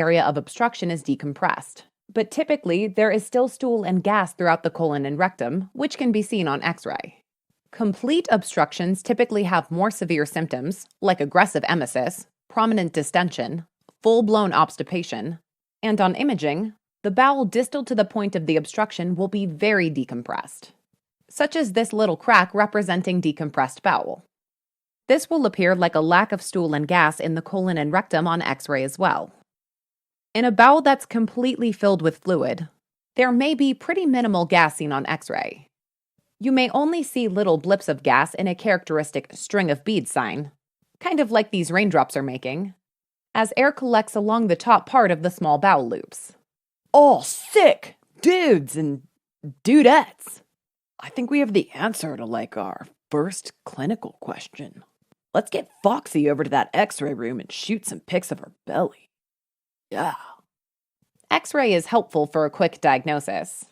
area of obstruction is decompressed. But typically, there is still stool and gas throughout the colon and rectum, which can be seen on X-ray. Complete obstructions typically have more severe symptoms, like aggressive emesis, prominent distension, full-blown obstipation, and on imaging, the bowel distal to the point of the obstruction will be very decompressed, such as this little crack representing decompressed bowel. This will appear like a lack of stool and gas in the colon and rectum on X-ray as well. In a bowel that's completely filled with fluid, there may be pretty minimal gas seen on X-ray. You may only see little blips of gas in a characteristic string of beads sign, kind of like these raindrops are making, as air collects along the top part of the small bowel loops. Oh, sick! Dudes and dudettes! I think we have the answer to our first clinical question. Let's get Foxy over to that X-ray room and shoot some pics of her belly. Yeah. X-ray is helpful for a quick diagnosis.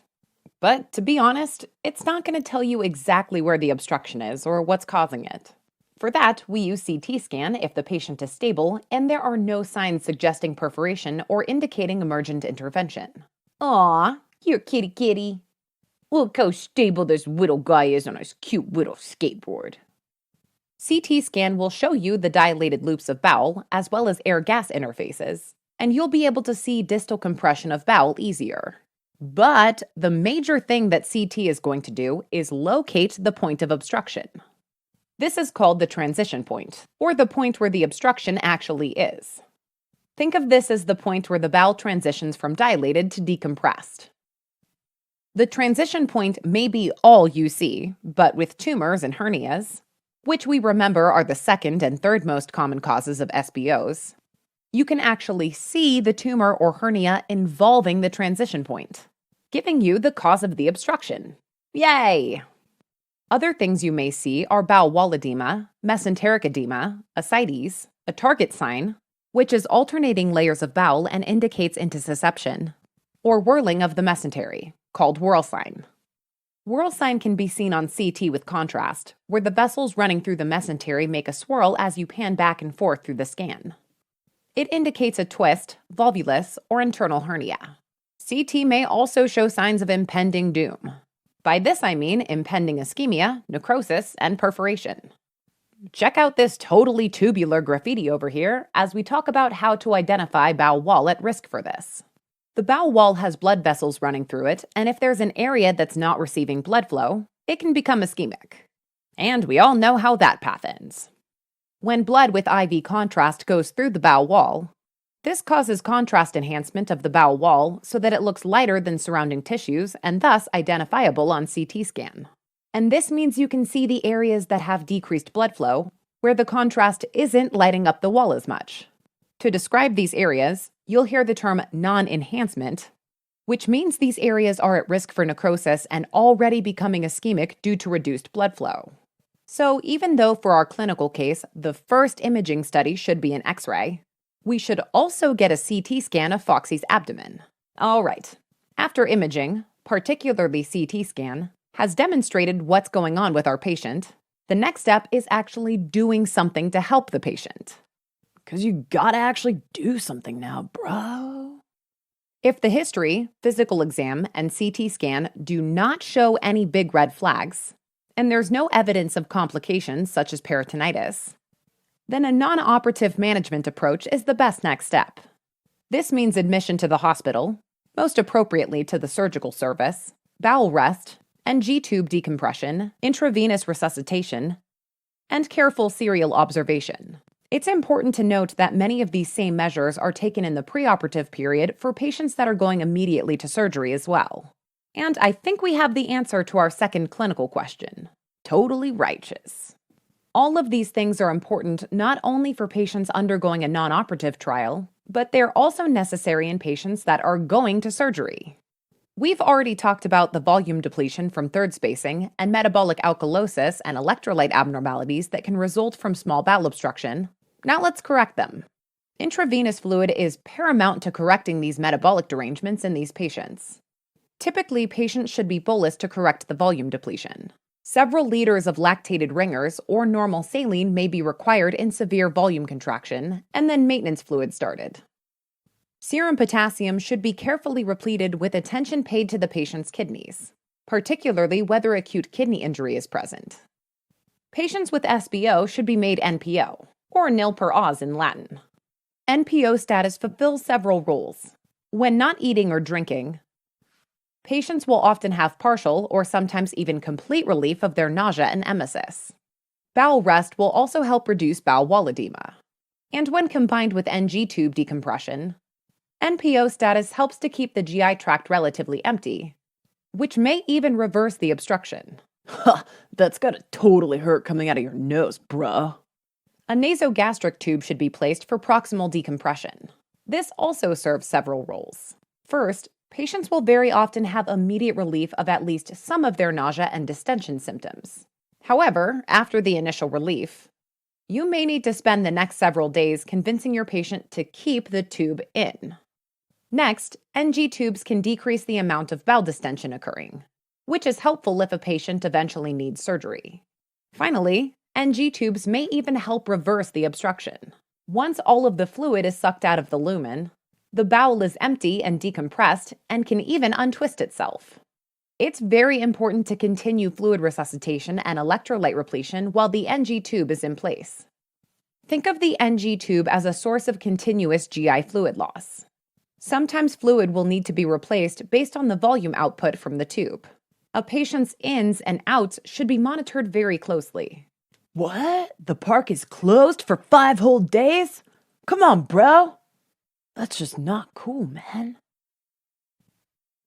But to be honest, it's not going to tell you exactly where the obstruction is or what's causing it. For that, we use CT scan if the patient is stable and there are no signs suggesting perforation or indicating emergent intervention. Aw, you're kitty kitty. Look how stable this little guy is on his cute little skateboard. CT scan will show you the dilated loops of bowel as well as air-gas interfaces, and you'll be able to see distal compression of bowel easier. But the major thing that CT is going to do is locate the point of obstruction. This is called the transition point, or the point where the obstruction actually is. Think of this as the point where the bowel transitions from dilated to decompressed. The transition point may be all you see, but with tumors and hernias, which we remember are the second and third most common causes of SBOs, you can actually see the tumor or hernia involving the transition point, giving you the cause of the obstruction. Yay! Other things you may see are bowel wall edema, mesenteric edema, ascites, a target sign, which is alternating layers of bowel and indicates intussusception, or whirling of the mesentery, called whorl sign. Whorl sign can be seen on CT with contrast, where the vessels running through the mesentery make a swirl as you pan back and forth through the scan. It indicates a twist, volvulus, or internal hernia. CT may also show signs of impending doom. By this I mean impending ischemia, necrosis, and perforation. Check out this totally tubular graffiti over here as we talk about how to identify bowel wall at risk for this. The bowel wall has blood vessels running through it, and if there's an area that's not receiving blood flow, it can become ischemic. And we all know how that path ends. When blood with IV contrast goes through the bowel wall, this causes contrast enhancement of the bowel wall so that it looks lighter than surrounding tissues and thus identifiable on CT scan. And this means you can see the areas that have decreased blood flow, where the contrast isn't lighting up the wall as much. To describe these areas, you'll hear the term non-enhancement, which means these areas are at risk for necrosis and already becoming ischemic due to reduced blood flow. So even though for our clinical case, the first imaging study should be an X-ray, we should also get a CT scan of Foxy's abdomen. All right, after imaging, particularly CT scan, has demonstrated what's going on with our patient, the next step is actually doing something to help the patient. 'Cause you gotta actually do something now, bro. If the history, physical exam, and CT scan do not show any big red flags, and there's no evidence of complications such as peritonitis, then a non-operative management approach is the best next step. This means admission to the hospital, most appropriately to the surgical service, bowel rest, and G-tube decompression, intravenous resuscitation, and careful serial observation. It's important to note that many of these same measures are taken in the preoperative period for patients that are going immediately to surgery as well. And I think we have the answer to our second clinical question. Totally righteous. All of these things are important not only for patients undergoing a non-operative trial, but they're also necessary in patients that are going to surgery. We've already talked about the volume depletion from third spacing and metabolic alkalosis and electrolyte abnormalities that can result from small bowel obstruction. Now let's correct them. Intravenous fluid is paramount to correcting these metabolic derangements in these patients. Typically, patients should be bolused to correct the volume depletion. Several liters of lactated ringers or normal saline may be required in severe volume contraction, and then maintenance fluid started. Serum potassium should be carefully repleted with attention paid to the patient's kidneys, particularly whether acute kidney injury is present. Patients with SBO should be made NPO, or nil per aus in Latin. NPO status fulfills several roles. When not eating or drinking, patients will often have partial or sometimes even complete relief of their nausea and emesis. Bowel rest will also help reduce bowel wall edema. And when combined with NG tube decompression, NPO status helps to keep the GI tract relatively empty, which may even reverse the obstruction. Ha, that's gotta totally hurt coming out of your nose, bruh. A nasogastric tube should be placed for proximal decompression. This also serves several roles. First, patients will very often have immediate relief of at least some of their nausea and distension symptoms. However, after the initial relief, you may need to spend the next several days convincing your patient to keep the tube in. Next, NG tubes can decrease the amount of bowel distension occurring, which is helpful if a patient eventually needs surgery. Finally, NG tubes may even help reverse the obstruction. Once all of the fluid is sucked out of the lumen, the bowel is empty and decompressed and can even untwist itself. It's very important to continue fluid resuscitation and electrolyte repletion while the NG tube is in place. Think of the NG tube as a source of continuous GI fluid loss. Sometimes fluid will need to be replaced based on the volume output from the tube. A patient's ins and outs should be monitored very closely. What? The park is closed for 5 whole days? Come on, bro. That's just not cool, man.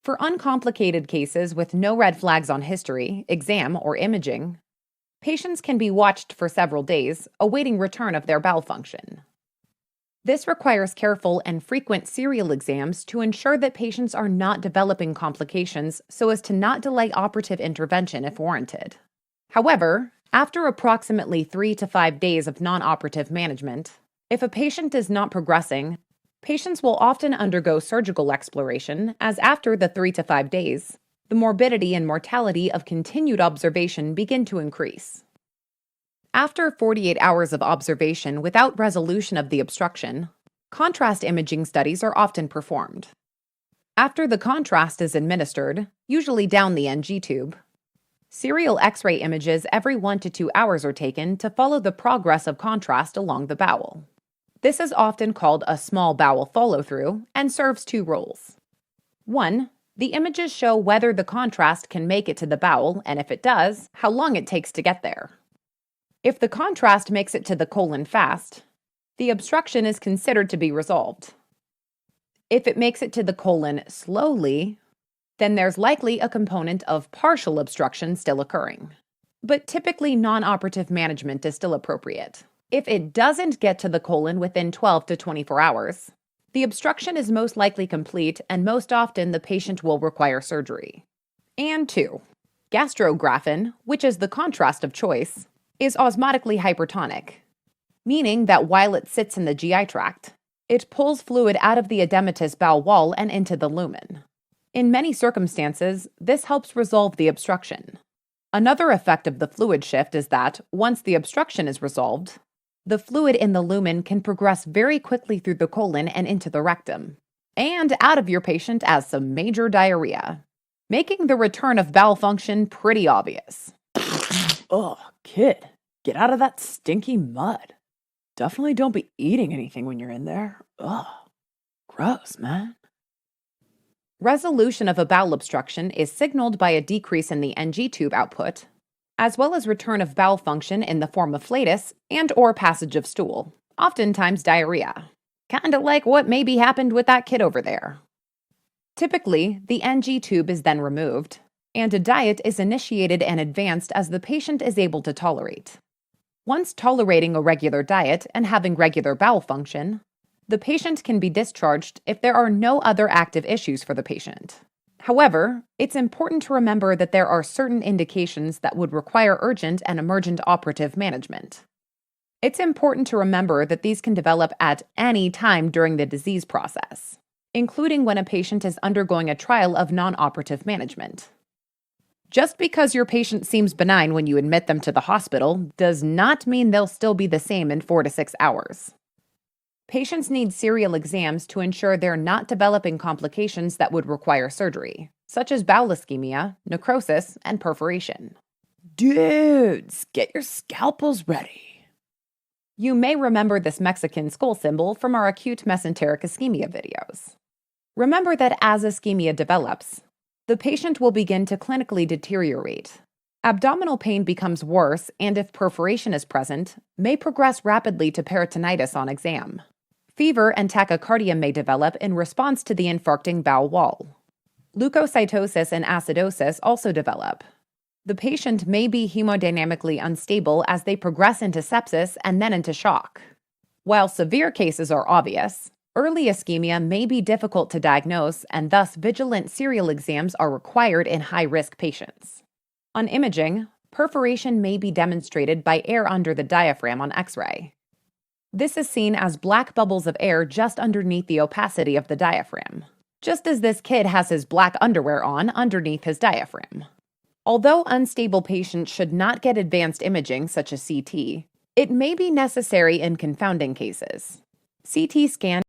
For uncomplicated cases with no red flags on history, exam, or imaging, patients can be watched for several days, awaiting return of their bowel function. This requires careful and frequent serial exams to ensure that patients are not developing complications so as to not delay operative intervention if warranted. However, after approximately 3 to 5 days of non-operative management, if a patient is not progressing, patients will often undergo surgical exploration, as after the 3 to 5 days, the morbidity and mortality of continued observation begin to increase. After 48 hours of observation without resolution of the obstruction, contrast imaging studies are often performed. After the contrast is administered, usually down the NG tube, serial X-ray images every 1 to 2 hours are taken to follow the progress of contrast along the bowel. This is often called a small bowel follow-through and serves 2 roles. 1. The images show whether the contrast can make it to the bowel, and if it does, how long it takes to get there. If the contrast makes it to the colon fast, the obstruction is considered to be resolved. If it makes it to the colon slowly, then there's likely a component of partial obstruction still occurring. But typically, non-operative management is still appropriate. If it doesn't get to the colon within 12 to 24 hours, the obstruction is most likely complete, and most often the patient will require surgery. And 2. Gastrographin, which is the contrast of choice, is osmotically hypertonic, meaning that while it sits in the GI tract, it pulls fluid out of the edematous bowel wall and into the lumen. In many circumstances, this helps resolve the obstruction. Another effect of the fluid shift is that, once the obstruction is resolved, the fluid in the lumen can progress very quickly through the colon and into the rectum, and out of your patient as some major diarrhea, making the return of bowel function pretty obvious. Ugh, kid, get out of that stinky mud. Definitely don't be eating anything when you're in there. Ugh, gross, man. Resolution of a bowel obstruction is signaled by a decrease in the NG tube output, as well as return of bowel function in the form of flatus and/or passage of stool, oftentimes diarrhea. Kinda like what maybe happened with that kid over there. Typically, the NG tube is then removed, and a diet is initiated and advanced as the patient is able to tolerate. Once tolerating a regular diet and having regular bowel function, the patient can be discharged if there are no other active issues for the patient. However, it's important to remember that there are certain indications that would require urgent and emergent operative management. It's important to remember that these can develop at any time during the disease process, including when a patient is undergoing a trial of non-operative management. Just because your patient seems benign when you admit them to the hospital does not mean they'll still be the same in 4 to 6 hours. Patients need serial exams to ensure they're not developing complications that would require surgery, such as bowel ischemia, necrosis, and perforation. Dudes, get your scalpels ready. You may remember this Mexican skull symbol from our acute mesenteric ischemia videos. Remember that as ischemia develops, the patient will begin to clinically deteriorate. Abdominal pain becomes worse and, if perforation is present, may progress rapidly to peritonitis on exam. Fever and tachycardia may develop in response to the infarcting bowel wall. Leukocytosis and acidosis also develop. The patient may be hemodynamically unstable as they progress into sepsis and then into shock. While severe cases are obvious, early ischemia may be difficult to diagnose, and thus vigilant serial exams are required in high-risk patients. On imaging, perforation may be demonstrated by air under the diaphragm on X-ray. This is seen as black bubbles of air just underneath the opacity of the diaphragm, just as this kid has his black underwear on underneath his diaphragm. Although unstable patients should not get advanced imaging such as CT, it may be necessary in confounding cases. CT scan